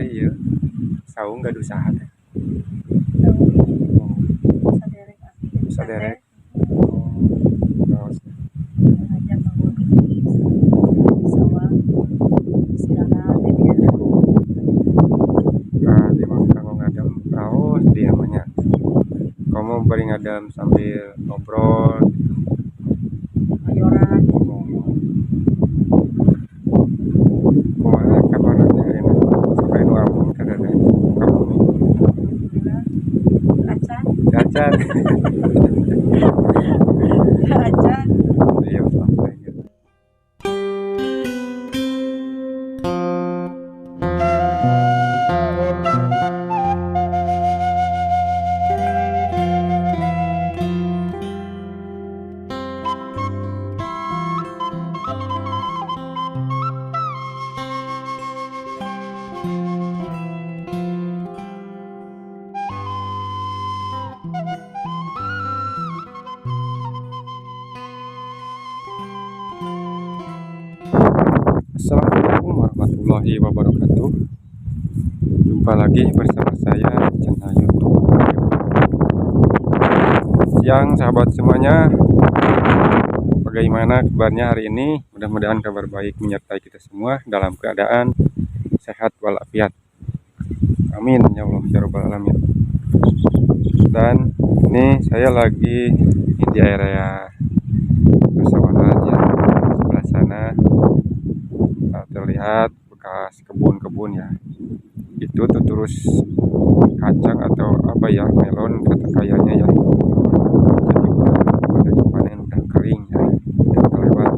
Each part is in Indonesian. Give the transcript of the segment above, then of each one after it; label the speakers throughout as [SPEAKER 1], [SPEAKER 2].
[SPEAKER 1] ari ya saung gak usaha teh.
[SPEAKER 2] saderek
[SPEAKER 1] Saderek. Terus
[SPEAKER 2] aja bangun sawah istirahat
[SPEAKER 1] di kanggo ngadem raos dia namanya. Kamu bari ngadem sambil ngobrol.
[SPEAKER 2] mayoran
[SPEAKER 1] Kumaha kabar teh ayeuna? Sampai nu amun kada teh. Kamu
[SPEAKER 2] acan
[SPEAKER 1] gacan.
[SPEAKER 2] acan
[SPEAKER 1] Iya sampai gitu. Assalamualaikum warahmatullahi wabarakatuh. Jumpa lagi bersama saya channel YouTube. Siang sahabat semuanya. Bagaimana kabarnya hari ini? Mudah-mudahan kabar baik menyertai kita semua dalam keadaan sehat walafiat. Amin ya Allah ya rabbal alamin. Dan ini saya lagi di area persawahan ya. Sebelah sana terlihat bekas kebun-kebun ya. Itu tuh terus kacang atau apa ya, melon kata kayaknya ya. Jadi udah dipanen, udah kering ya, udah kelewat.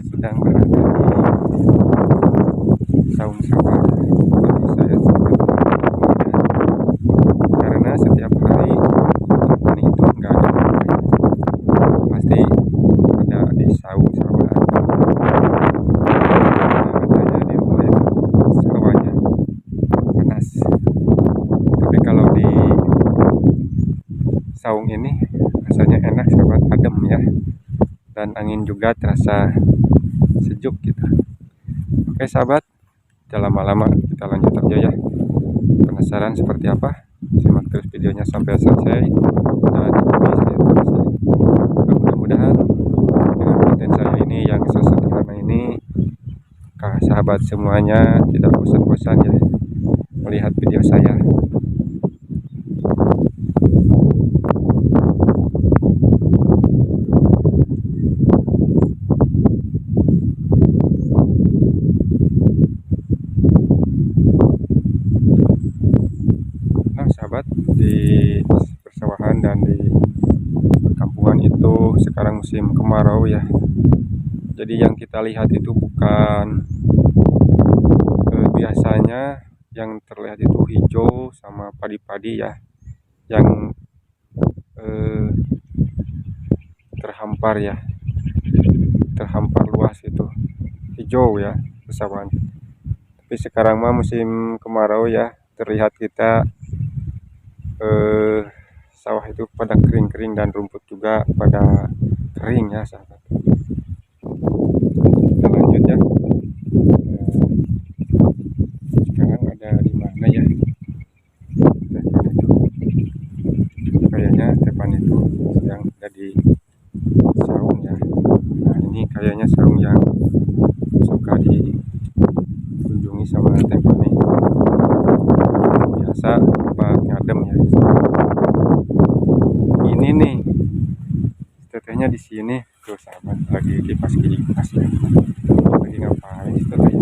[SPEAKER 1] Sedang berada di saung sawah. Jadi saya sempat karena setiap hari ini itu enggak ada pasti ada di saung sawah. Katanya di rumah itu sawahnya panas, tapi kalau di saung ini rasanya enak sahabat, adem ya, dan angin juga terasa sejuk gitu. Oke sahabat, jangan lama-lama, kita lanjut aja ya. Penasaran seperti apa? Simak terus videonya sampai selesai dan ikuti saya terus ya. Mudah-mudahan dengan konten saya ini yang sesederhana ini, sahabat semuanya tidak bosan-bosan ya melihat video saya. Nah sahabat, di persawahan dan di perkampungan itu sekarang musim kemarau ya. Jadi yang kita lihat itu bukan biasanya yang terlihat itu hijau sama padi-padi ya, yang terhampar ya, terhampar luas itu hijau ya persawahan. Tapi sekarang mah musim kemarau ya, terlihat kita sawah itu pada kering-kering dan rumput juga pada kering ya sahabat. Kita lanjut ya. Sekarang ada di mana ya Tepan itu? Kayaknya Tepan itu yang ada di saung ya. Nah ini kayaknya saung yang suka dikunjungi sama Tepan nih. Biasa tempat ngadem ya. Ini nih tetehnya di sini tuh sahabat, lagi kipas ya. Lagi ngapain sih teteh?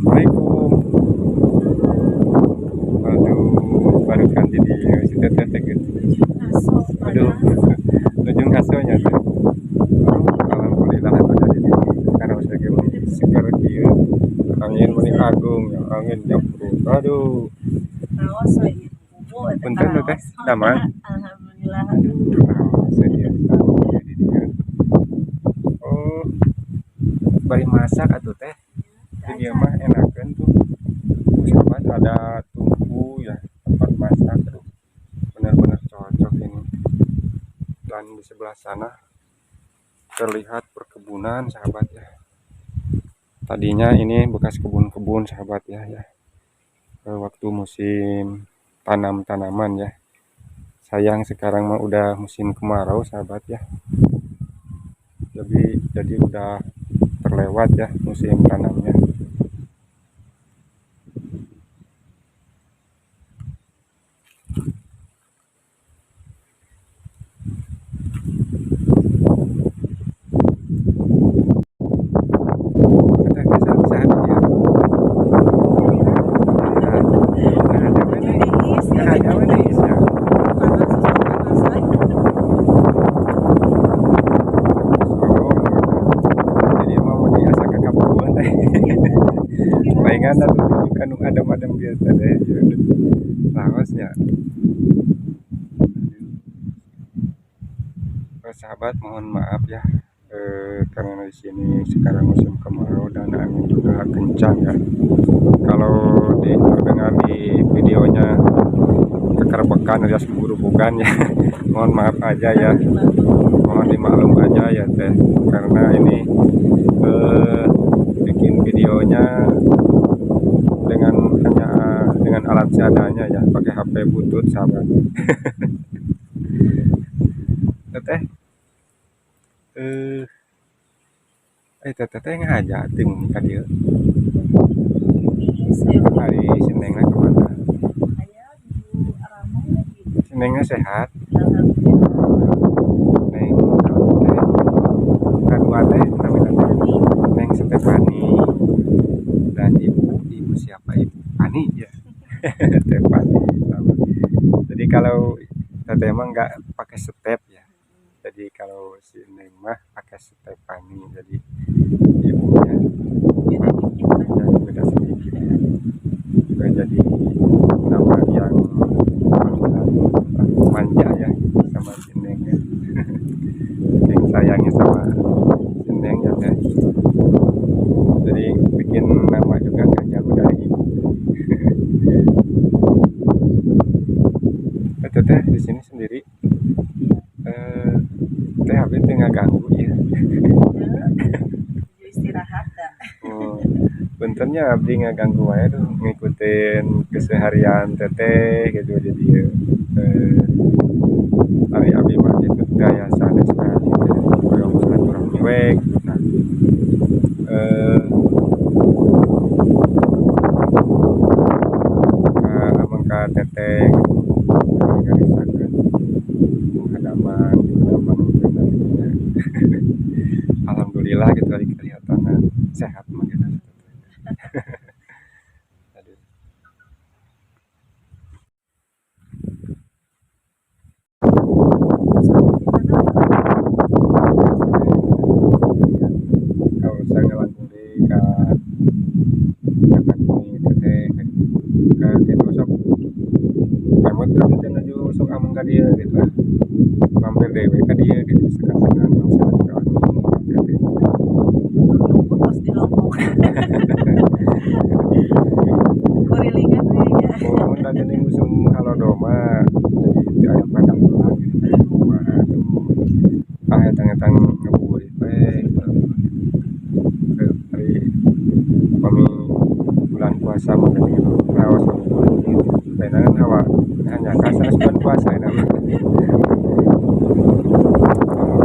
[SPEAKER 1] Assalamualaikum. Aduh, baru ganti di si teteh gitu. Aduh, ujung hasilnya tuh. Alhamdulillah ada di sini. Karena saya gini segar dia. Angin meni agung ya, angin nyaprut. Aduh.
[SPEAKER 2] raos lagi bubuk
[SPEAKER 1] Punten tuh teh, damang.
[SPEAKER 2] alhamdulillah
[SPEAKER 1] Saya di dia. Oh, bari masak atuh teh. Di dia mah enakeun tuh. Sahabat ada tungku ya, tempat masak tuh. Benar-benar cocok dan di sebelah sana terlihat perkebunan sahabat ya. Tadinya ini bekas kebun-kebun sahabat ya, waktu musim tanam tanaman ya. Sayang sekarang mah udah musim kemarau sahabat ya. Jadi udah terlewat ya musim tanamnya. Ada kesan sehat ya. Ada manis, ada manis ya. Jadi mau diasa ke kapuan teh. Palingan atuh tunjukkan nu adem-adem biasa deh. Laosnya. Sahabat mohon maaf ya, karena di sini sekarang musim kemarau dan angin juga kencang ya. Kalau terdengar di videonya kekerbekan alias bukan ya, mohon maaf aja ya, mohon dimaklum aja ya teh, karena ini bikin videonya dengan alat seadanya ya, pakai HP butut sahabat. Teteh teteh ngajating ka dieu. Hari Senengna kemana? Senengnya sehat. Neng kadua teh namina teh Neng Stefani dan ibu siapa ibu? Ani ya. Stefani. Jadi kalau teteh emang nggak pakai step ya. Jadi kalau si Neng mah pakai Stefani. Jadi ibunya beda sedikit. Juga jadi nama yang manja ya sama si Neng ya. Yang sayangnya sama si Neng ya teh. Jadi bikin nama juga nggak jauh dari ibu. Teh di sini sendiri. Teh habis tengah ganggu ya.
[SPEAKER 2] Istirahat dah.
[SPEAKER 1] Benternya abdi ngaganggu wae tuh ngikutin keseharian teteh gitu jadi ari abdi mah gitu gaya sanesna gitu hoyong silaturahmi we gitu. Nah, amang ka teteh ngarisakeun hadaman gitu hadaman alhamdulillah gitu ari kelihatanna sehat mah gitu. Aduh. Kalau saya ngelakuin ka kami teteh ka gitu sok kamu kami teh nuju sok ameng ka dieu gitu lah mampir dewe ka dieu gitu sekarang silaturahmi teteh.
[SPEAKER 2] Terus di Lombok. Kurilingan ya.
[SPEAKER 1] Oh, da geuning usum halodoma jadi teu aya padang ulang gitu kayak rumah tuh etang-etang ngabuburit we hari kami bulan puasa mah geuning raos ngabuburit lainna kan hawa hanya kasar bulan puasa enak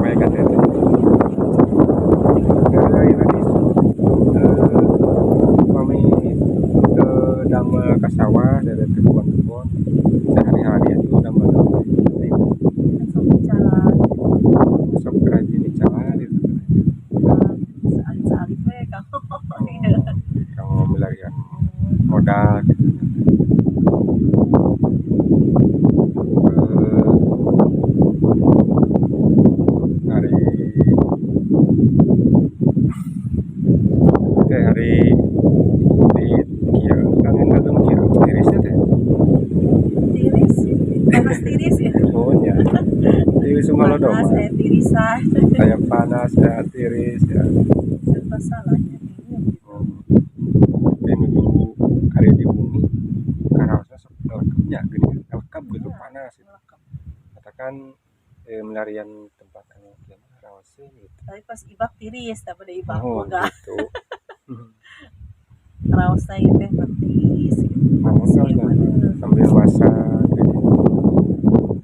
[SPEAKER 1] we ka teh kami damel ka sawah dari kebun-kebun sehari-hari itu damel
[SPEAKER 2] Langsung jalan.
[SPEAKER 1] sok rajin di jalan gitu.
[SPEAKER 2] Salib-salib we kamu.
[SPEAKER 1] Kamu melarian modal gitu. Hari di kieu angin datang kieu tirisnya teh.
[SPEAKER 2] Tiris. Panas tiris ya.
[SPEAKER 1] Oh nya. Di Sumalodoma.
[SPEAKER 2] Panas saya tirisan.
[SPEAKER 1] Kayak panas ya tiris ya.
[SPEAKER 2] Serba salahnya.
[SPEAKER 1] Menuju hari di bumi karaosna sok lengkapnya gini lengkap gitu panas gitu. Katakan melarian tempat anu gimana raosnya gitu.
[SPEAKER 2] Tapi pas ibak tiris, tapi pada ibak
[SPEAKER 1] Oh
[SPEAKER 2] enggak.
[SPEAKER 1] gitu.
[SPEAKER 2] Raos teh teh petis.
[SPEAKER 1] Oh, sambil masak gitu.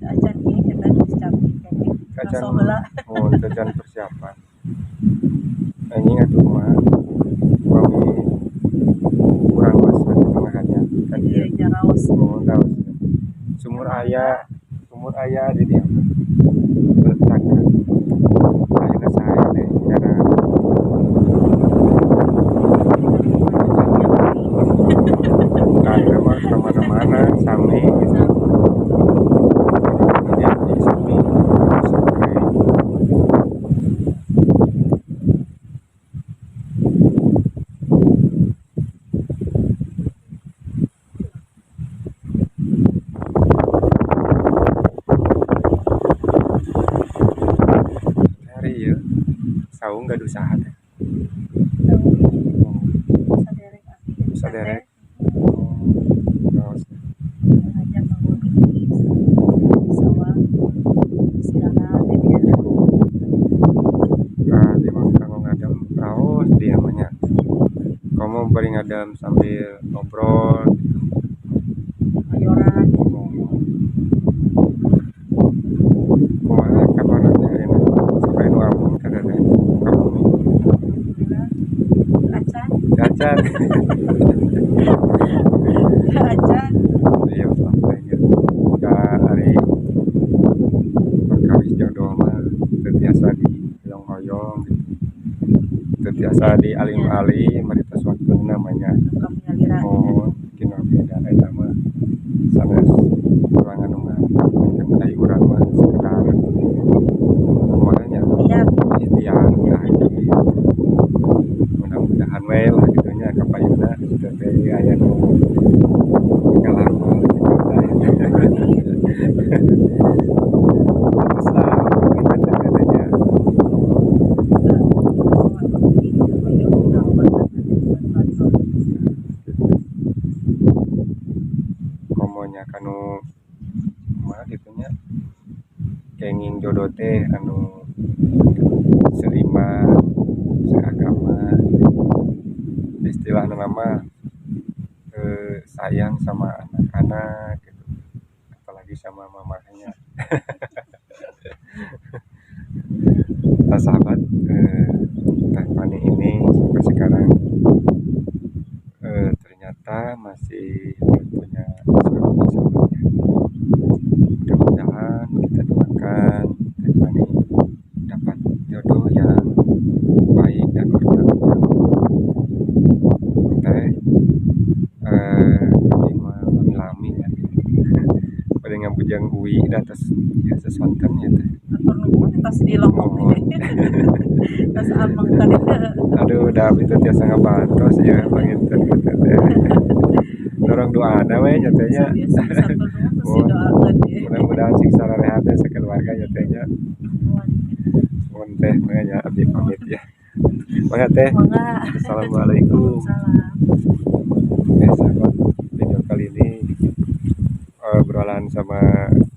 [SPEAKER 2] Acan ieu kita geus capek kayaknya.
[SPEAKER 1] Kacan,
[SPEAKER 2] Ngaso heula.
[SPEAKER 1] oh kacan persiapan. Anjing atuh mah kami kurang masak tengahannya kan
[SPEAKER 2] Iya,
[SPEAKER 1] dia.
[SPEAKER 2] nya raos.
[SPEAKER 1] Oh raos. Sumur aya di dieu. Letakkan. Ayeuna saha teh cara ayeuna mah kemana-mana sami gitu. Ya, di sami sampai hari ya saung gaduh saha teh.
[SPEAKER 2] Saderek abi.
[SPEAKER 1] Saderek. Raos.
[SPEAKER 2] Ngajak bangun sawah. Istirahat teh dia.
[SPEAKER 1] Di mah kanggo ngadem raos dia mah nya. Kamu bari ngadem sambil ngobrol gitu.
[SPEAKER 2] Mayoran.
[SPEAKER 1] Kumaha kabarnya ayeuna? Sampai nu ampun kada teh. Kamu
[SPEAKER 2] Acan.
[SPEAKER 1] gacan.
[SPEAKER 2] Acan.
[SPEAKER 1] Iya sampainya. Da ari perkawis jodoh mah teu tiasa dihoyong-hoyong gitu. Teu tiasa di alim-alim maritos waktunya namanya.
[SPEAKER 2] Kamu nyaliran.
[SPEAKER 1] Oh, kina beda eta mah sanes urang anu ngantap kan ai urang mah sekedar kumaha nya
[SPEAKER 2] Iya.
[SPEAKER 1] ikhtiar lah gitu. Mudah-mudahan we lah gitu nya kapayuna teu teh aya nu ngalamar gitu tah. Terus lah kita katanya komonya kanu kumaha gitu nya kenging jodoh teh anu seiman seagama istilahna nama sayang sama anak-anak gitu apalagi sama mamahnya. Nah sahabat Teh Fani ini sampai sekarang ternyata masih belum punya suami sahabatnya. Mudah-mudahan kita doakan Teh Fani dapat jodoh yang baik dan bertanggung teh abdi mah lami-lami ya pada ngabujang uwi da atas ya sesanten ya teh.
[SPEAKER 2] Atur nuhun tas di lombok
[SPEAKER 1] Oh.
[SPEAKER 2] tas amang tadi
[SPEAKER 1] Aduh da abdi teh tiasa ngabantos ya panginten kita teh. Dorong doana we nya teh nya.
[SPEAKER 2] biasa satu nuhun terus
[SPEAKER 1] Oh.
[SPEAKER 2] didoakeun ya.
[SPEAKER 1] Mudah-mudahan sing sarerehat teh sakeluarga ya teh nya. Mohon teh mangga nya abdi pamit ya. Mangga teh.
[SPEAKER 2] Mangga.
[SPEAKER 1] Assalamualaikum.
[SPEAKER 2] Salam.
[SPEAKER 1] Oke sahabat, video kali ini obrolan sama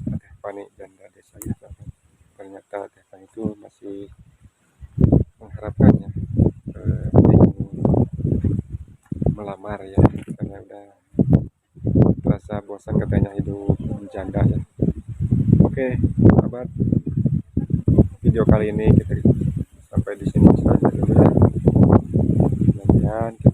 [SPEAKER 1] Teh Fani janda desa ya sahabat. Ternyata Teh Fani itu masih mengharapkannya ingin melamar ya karena udah terasa bosan katanya hidup janda ya. Oke sahabat, video kali ini kita sampai di sini saja dulu ya. Mudah-mudahan kita